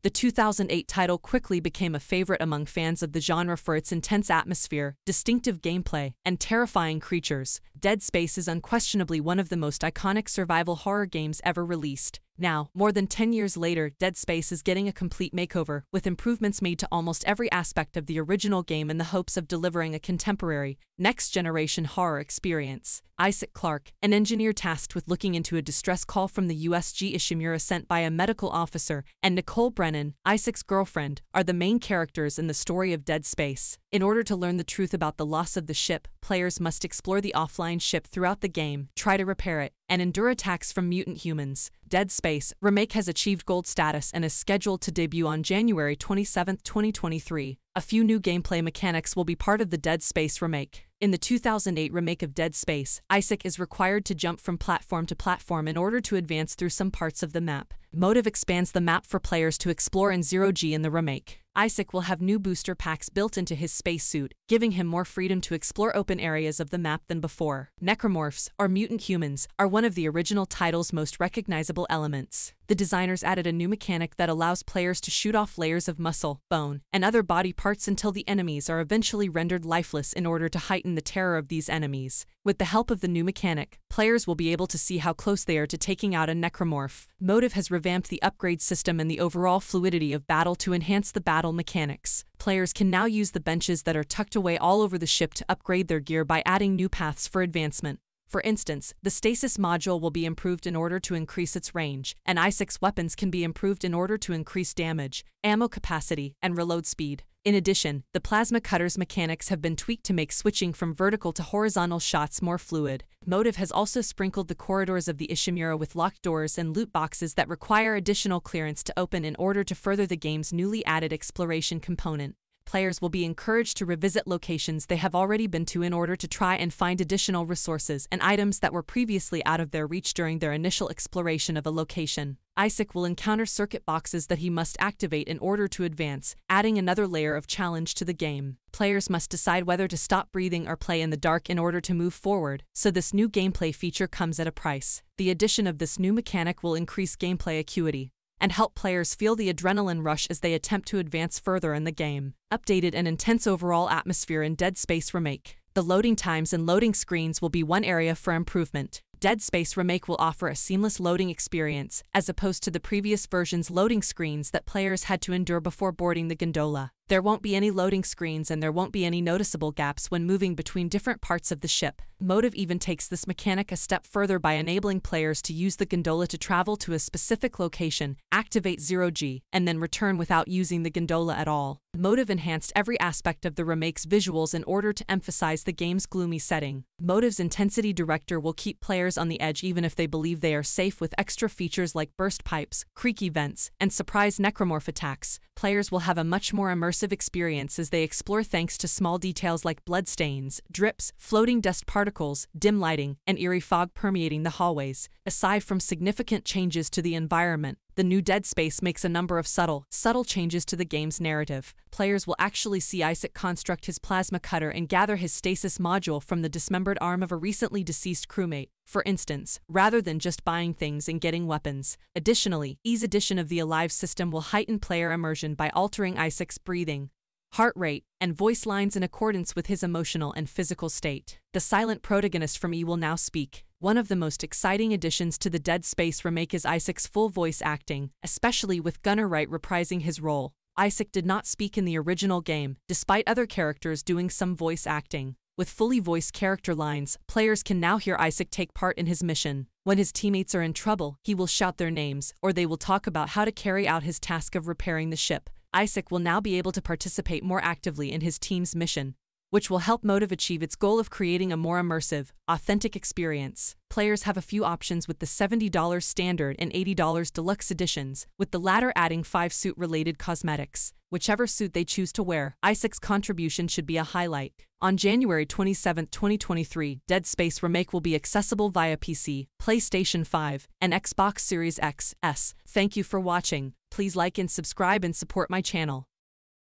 The 2008 title quickly became a favorite among fans of the genre for its intense atmosphere, distinctive gameplay, and terrifying creatures. Dead Space is unquestionably one of the most iconic survival horror games ever released. Now, more than 10 years later, Dead Space is getting a complete makeover, with improvements made to almost every aspect of the original game in the hopes of delivering a contemporary, next-generation horror experience. Isaac Clarke, an engineer tasked with looking into a distress call from the USG Ishimura sent by a medical officer, and Nicole Brennan, Isaac's girlfriend, are the main characters in the story of Dead Space. In order to learn the truth about the loss of the ship, players must explore the offline ship throughout the game, try to repair it, and endure attacks from mutant humans. Dead Space Remake has achieved gold status and is scheduled to debut on January 27, 2023. A few new gameplay mechanics will be part of the Dead Space Remake. In the 2008 remake of Dead Space, Isaac is required to jump from platform to platform in order to advance through some parts of the map. Motive expands the map for players to explore in Zero-G in the remake. Isaac will have new booster packs built into his spacesuit, giving him more freedom to explore open areas of the map than before. Necromorphs, or mutant humans, are one of the original title's most recognizable elements. The designers added a new mechanic that allows players to shoot off layers of muscle, bone, and other body parts until the enemies are eventually rendered lifeless in order to heighten the terror of these enemies. With the help of the new mechanic, players will be able to see how close they are to taking out a necromorph. Motive has revamped the upgrade system and the overall fluidity of battle to enhance the battle mechanics. Players can now use the benches that are tucked away all over the ship to upgrade their gear by adding new paths for advancement. For instance, the stasis module will be improved in order to increase its range, and Isaac's weapons can be improved in order to increase damage, ammo capacity, and reload speed. In addition, the plasma cutter's mechanics have been tweaked to make switching from vertical to horizontal shots more fluid. Motive has also sprinkled the corridors of the Ishimura with locked doors and loot boxes that require additional clearance to open in order to further the game's newly added exploration component. Players will be encouraged to revisit locations they have already been to in order to try and find additional resources and items that were previously out of their reach during their initial exploration of a location. Isaac will encounter circuit boxes that he must activate in order to advance, adding another layer of challenge to the game. Players must decide whether to stop breathing or play in the dark in order to move forward, so this new gameplay feature comes at a price. The addition of this new mechanic will increase gameplay acuity and help players feel the adrenaline rush as they attempt to advance further in the game. Updated and intense overall atmosphere in Dead Space Remake. The loading times and loading screens will be one area for improvement. Dead Space Remake will offer a seamless loading experience, as opposed to the previous version's loading screens that players had to endure before boarding the gondola. There won't be any loading screens and there won't be any noticeable gaps when moving between different parts of the ship. Motive even takes this mechanic a step further by enabling players to use the gondola to travel to a specific location, activate Zero-G, and then return without using the gondola at all. Motive enhanced every aspect of the remake's visuals in order to emphasize the game's gloomy setting. Motive's intensity director will keep players on the edge even if they believe they are safe with extra features like burst pipes, creaky vents, and surprise necromorph attacks. Players will have a much more immersive experience as they explore thanks to small details like bloodstains, drips, floating dust particles, dim lighting, and eerie fog permeating the hallways. Aside from significant changes to the environment, the new Dead Space makes a number of subtle changes to the game's narrative. Players will actually see Isaac construct his plasma cutter and gather his stasis module from the dismembered arm of a recently deceased crewmate, for instance, rather than just buying things and getting weapons. Additionally, ease addition of the Alive system will heighten player immersion by altering Isaac's breathing, heart rate, and voice lines in accordance with his emotional and physical state. The silent protagonist from E will now speak. One of the most exciting additions to the Dead Space Remake is Isaac's full voice acting, especially with Gunnar Wright reprising his role. Isaac did not speak in the original game, despite other characters doing some voice acting. With fully voiced character lines, players can now hear Isaac take part in his mission. When his teammates are in trouble, he will shout their names, or they will talk about how to carry out his task of repairing the ship. Isaac will now be able to participate more actively in his team's mission, which will help Motive achieve its goal of creating a more immersive, authentic experience. Players have a few options with the $70 standard and $80 deluxe editions, with the latter adding 5 suit-related cosmetics. Whichever suit they choose to wear, Isaac's contribution should be a highlight. On January 27, 2023, Dead Space Remake will be accessible via PC, PlayStation 5, and Xbox Series X, S. Thank you for watching. Please like and subscribe and support my channel.